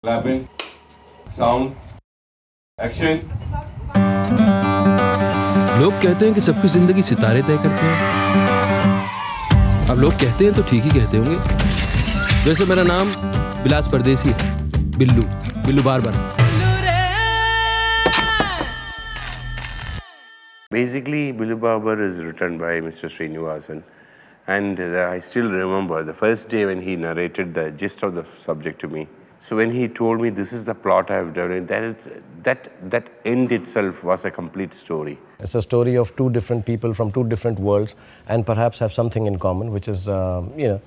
Clapping, sound, action. लोग कहते हैं कि सबकी जिंदगी सितारे तय करते हैं। अब लोग कहते हैं तो ठीक ही कहते होंगे। वैसे मेरा नाम बिलास परदेसी है, बिल्लू बिल्लू बार-बार। Basically, Billu Babar is written by Mr. Srinivasan, and I still remember the first day when he narrated the gist of the subject to me. So when he told me this is the plot I have done, that end itself was a complete story. It's a story of two different people from two different worlds, and perhaps have something in common, which is the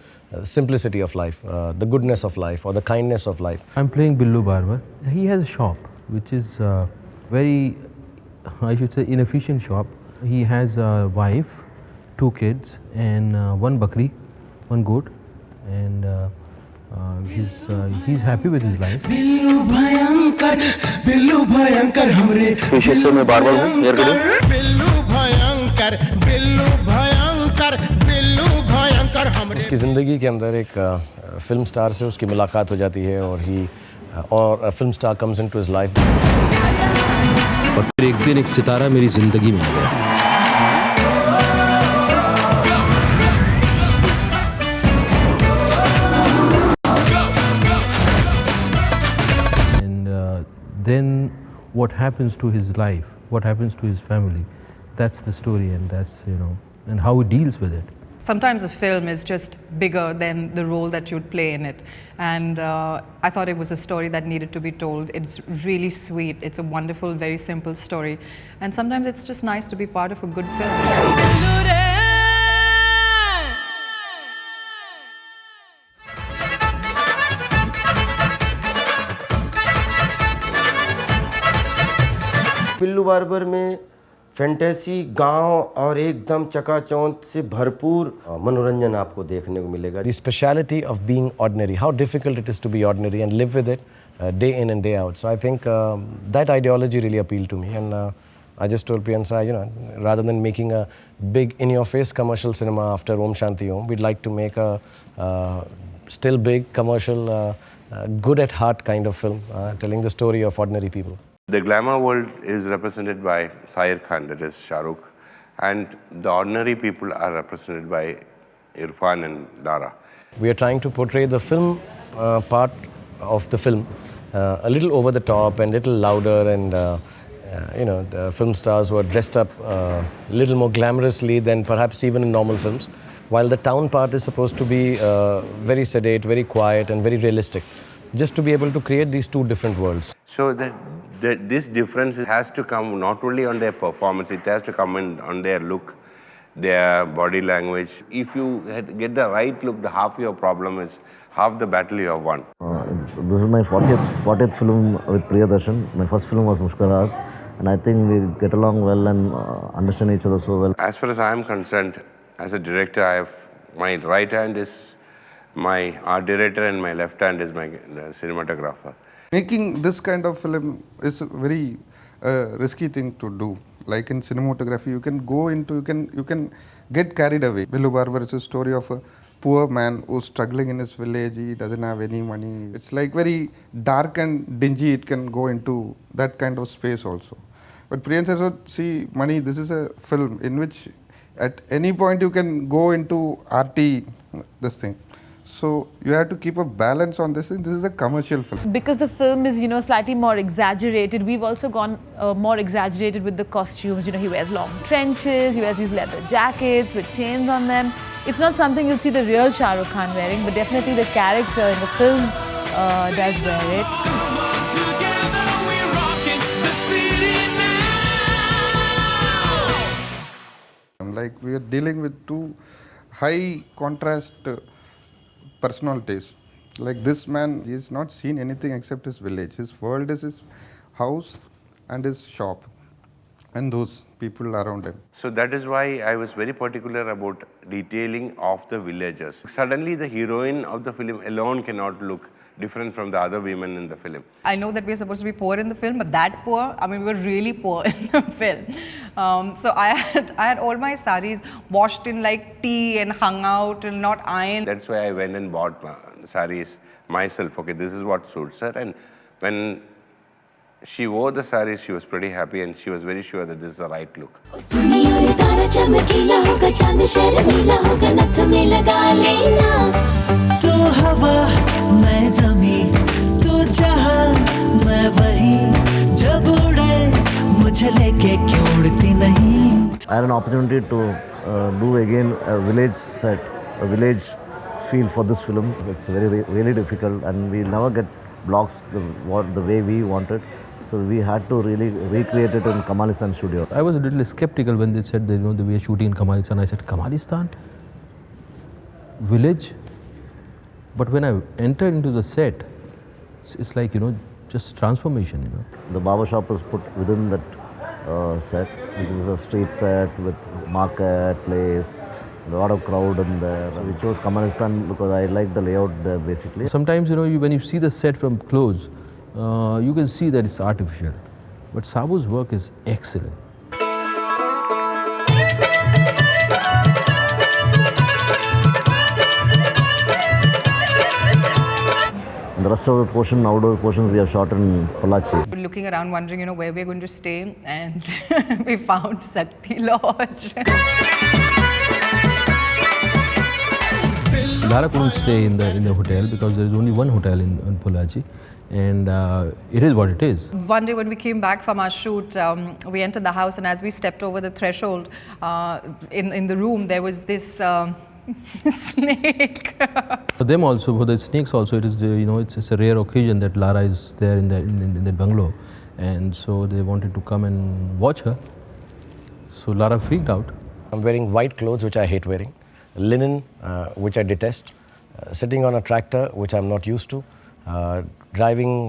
simplicity of life, the goodness of life, or the kindness of life. I'm playing Billu Barber. He has a shop, which is very, I should say, inefficient shop. He has a wife, 2 kids, and one bakri, one goat, and he's happy with his life. Billu भयंकर हमरे विशेष में बार बार हूँ यार बिल्लू भयंकर हमरे। उसकी ज़िंदगी के अंदर एक फिल्म स्टार से उसकी मुलाकात हो जाती है और film star comes into his life. और फिर एक दिन एक सितारा मेरी जिंदगी में आ गया। Then what happens to his life, what happens to his family, that's the story, and that's, and how he deals with it. Sometimes a film is just bigger than the role that you'd play in it. And I thought it was a story that needed to be told. It's really sweet. It's a wonderful, very simple story. And sometimes it's just nice to be part of a good film. Billu barber में fantasy, गांव और एकदम चकाचौंध से भरपूर मनोरंजन आपको देखने को मिलेगा। The speciality of being ordinary, how difficult it is to be ordinary and live with it day in and day out. So I think that ideology really appealed to me, and I just told Priyansa, rather than making a big in-your-face commercial cinema after Om Shanti Om, we'd like to make a still big commercial, good at heart kind of film, telling the story of ordinary people. The glamour world is represented by Sair Khan, that is Shah Rukh, and the ordinary people are represented by Irrfan and Lara. We are trying to portray the film part of the film a little over the top and a little louder, and the film stars were dressed up a little more glamorously than perhaps even in normal films, while the town part is supposed to be very sedate, very quiet and very realistic, just to be able to create these two different worlds. So this difference has to come not only on their performance, it has to come on their look, their body language. If you get the right look, half your problem is half the battle you have won. This is my 40th film with Priyadarshan. My first film was Mushkarat, and I think we get along well and understand each other so well. As far as I am concerned, as a director, my right hand is my art director and my left hand is my cinematographer. Making this kind of film is a very risky thing to do. Like in cinematography, you can get carried away. Billu Barber is a story of a poor man who's struggling in his village. He doesn't have any money. It's like very dark and dingy. It can go into that kind of space also. But Priyansa said, see, Mani, this is a film in which at any point you can go into RT, this thing. So you have to keep a balance on this. This is a commercial film. Because the film is, slightly more exaggerated, we've also gone more exaggerated with the costumes. He wears long trenches, he wears these leather jackets with chains on them. It's not something you'll see the real Shah Rukh Khan wearing, but definitely the character in the film does wear it. Like we are dealing with two high contrast personalities. Like this man, he has not seen anything except his village. His world is his house and his shop and those people around him. So that is why I was very particular about detailing of the villagers. Suddenly the heroine of the film alone cannot look different from the other women in the film. I know that we're supposed to be poor in the film, but that poor, we were really poor in the film. So I had all my saris washed in like tea and hung out and not ironed. That's why I went and bought saris myself, okay, this is what suits her. And when she wore the saree, she was pretty happy and she was very sure that this is the right look. I had an opportunity to do again a village set, a village feel for this film. It's really difficult, and we never get blocks the way we wanted. So we had to really recreate it in Kamalistan studio. I was a little skeptical when they said that, they were shooting in Kamalistan. I said, Kamalistan? Village? But when I entered into the set, it's like, just transformation, The barber shop is put within that set, which is a street set with market, place, a lot of crowd in there. We chose Kamalistan because I like the layout there basically. Sometimes, when you see the set from close, you can see that it's artificial. But Sabu's work is excellent. The rest of the portion, outdoor portions, we have shot in Pollachi. We're looking around wondering, where we're going to stay, and we found Sakti Lodge. Lara couldn't stay in the hotel because there is only one hotel in Pollachi, and it is what it is. One day when we came back from our shoot, we entered the house, and as we stepped over the threshold in the room, there was this snake. For them also, for the snakes also, it is it's a rare occasion that Lara is there in that bungalow, and so they wanted to come and watch her. So Lara freaked out. I'm wearing white clothes, which I hate wearing, linen, which I detest, sitting on a tractor, which I'm not used to, driving,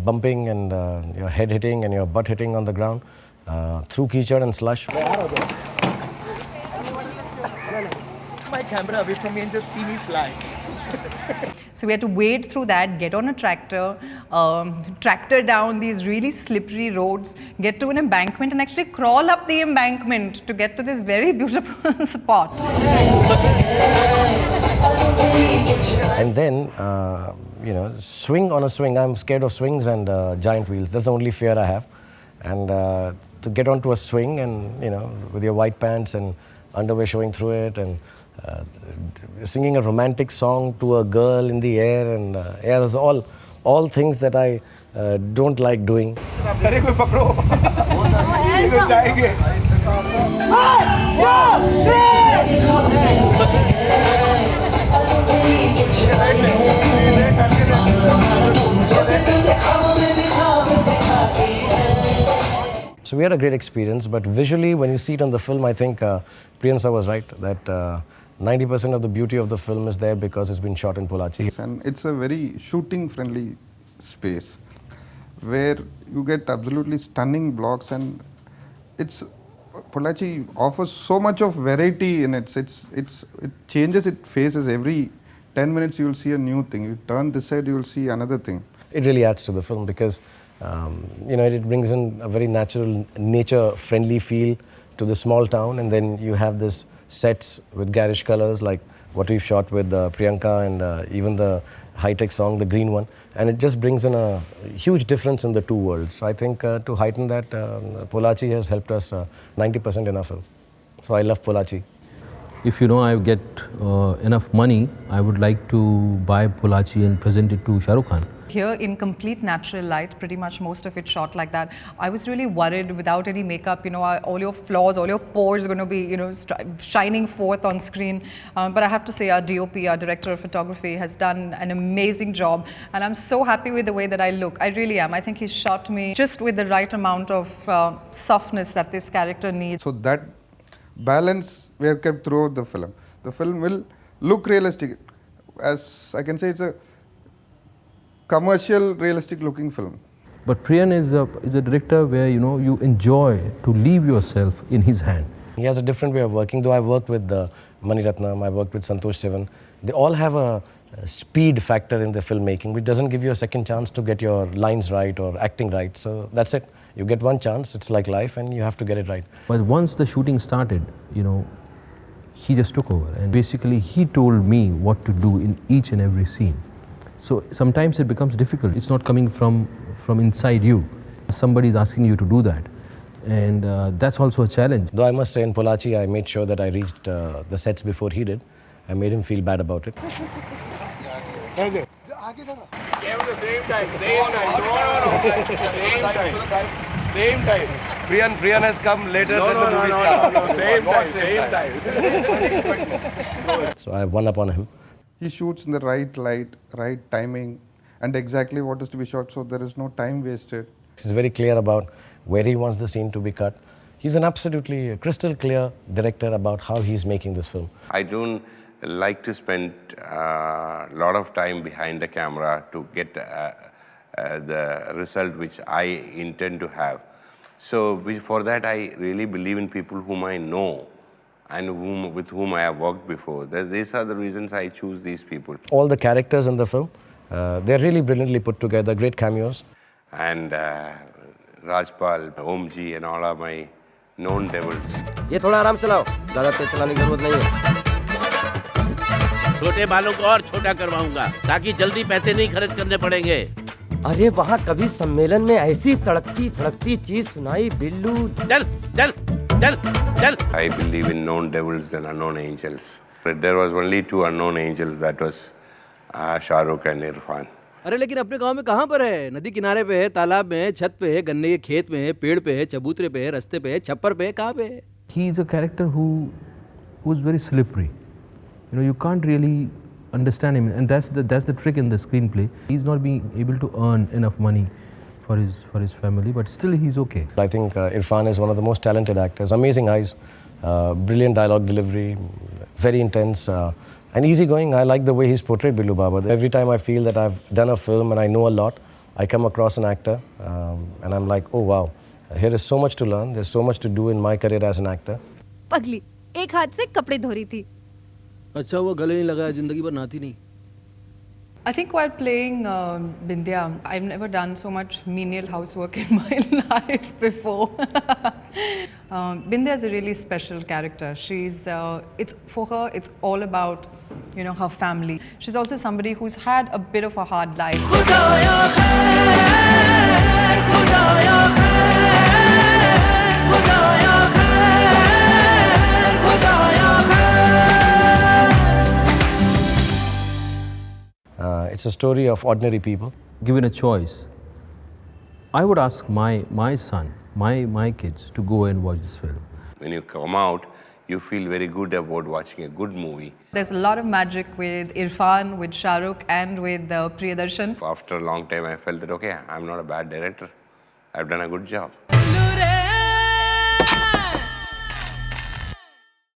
bumping and your head hitting and your butt hitting on the ground, through keychad and slush. My camera away from me and just see me fly. So we had to wade through that, get on a tractor, tractor down these really slippery roads, get to an embankment and actually crawl up the embankment to get to this very beautiful spot. And then, swing on a swing. I'm scared of swings and giant wheels. That's the only fear I have. And to get onto a swing and, with your white pants and underwear showing through it and singing a romantic song to a girl in the air, and those are all things that I don't like doing. So we had a great experience, but visually, when you see it on the film, I think Priyansa was right that 90% of the beauty of the film is there because it's been shot in Pollachi. And it's a very shooting-friendly space where you get absolutely stunning blocks, and Pollachi offers so much of variety in it. It changes its faces every 10 minutes. You will see a new thing. You turn this side, you will see another thing. It really adds to the film because it brings in a very natural, nature-friendly feel to the small town, and then you have this sets with garish colors like what we've shot with Priyanka and even the high-tech song, the green one, and it just brings in a huge difference in the two worlds. So I think to heighten that, Pollachi has helped us 90% in our film. So I love Pollachi. If I get enough money, I would like to buy Pollachi and present it to Shah Rukh Khan. Here in complete natural light, pretty much most of it shot like that. I was really worried without any makeup, all your flaws, all your pores are going to be, shining forth on screen. But I have to say our DOP, our director of photography, has done an amazing job. And I'm so happy with the way that I look. I really am. I think he shot me just with the right amount of softness that this character needs. So that balance we have kept throughout the film. The film will look realistic. As I can say, it's a commercial, realistic looking film. But Priyan is a director where you enjoy to leave yourself in his hand. He has a different way of working. Though I worked with Mani Ratnam, I worked with Santosh Sivan. They all have a speed factor in their filmmaking, which doesn't give you a second chance to get your lines right or acting right. So that's it. You get one chance. It's like life, and you have to get it right. But once the shooting started, he just took over, and basically he told me what to do in each and every scene. So sometimes it becomes difficult. It's not coming from inside you. Somebody is asking you to do that. And that's also a challenge. Though I must say in Polachi, I made sure that I reached the sets before he did. I made him feel bad about it. Same time. Priyan has come later than the movie start. Same time. So I won up on him. He shoots in the right light, right timing, and exactly what is to be shot, so there is no time wasted. He's very clear about where he wants the scene to be cut. He's an absolutely crystal clear director about how he's making this film. I don't like to spend a lot of time behind the camera to get the result which I intend to have. So for that, I really believe in people whom I know and with whom I have worked before. These are the reasons I choose these people. All the characters in the film, they're really brilliantly put together, great cameos. And Rajpal, Omji and all are my known devils. ये थोड़ा आराम चलाओ, ज़्यादा तेज चलाने की जरूरत नहीं है। छोटे बालों को और छोटा करवाऊंगा ताकि जल्दी पैसे नहीं खर्च करने पड़ेंगे। अरे वहाँ कभी सम्मेलन में ऐसी तड़कती फड़कती चीज सुनाई बिल्लू। चल चल चल चल। I believe in known devils and unknown angels. But there was only two unknown angels, that was Shah Rukh and Irrfan. अरे लेकिन अपने गांव में कहाँ पर है? नदी किनारे पे है, तालाब में है, छत पे है, गन्ने के खेत में है, पेड़ पे है, चबूतरे पे है, रास्ते पे है, छप्पर पे है, कहाँ पे है? He is a character who's very slippery. You know, you can't really understand him, and that's the trick in the screenplay. He's not being able to earn enough money for his family, but still he's okay. I think Irrfan is one of the most talented actors. Amazing eyes, brilliant dialogue delivery, very intense. And easygoing. I like the way he's portrayed Billu Babar. Every time I feel that I've done a film and I know a lot, I come across an actor and I'm like, oh wow, here is so much to learn. There's so much to do in my career as an actor. पगली एक हाथ से कपड़े धो रही थी। अच्छा वो गले नहीं लगा, जिंदगी भर नहाती नहीं। I think while playing Bindya, I've never done so much menial housework in my life before. Bindya is a really special character. It's for her, it's all about, you know, her family. She's also somebody who's had a bit of a hard life. It's a story of ordinary people. Given a choice, I would ask my son, my kids to go and watch this film. When you come out, you feel very good about watching a good movie. There's a lot of magic with Irrfan, with Shah Rukh and with Priyadarshan. After a long time, I felt that, okay, I'm not a bad director. I've done a good job.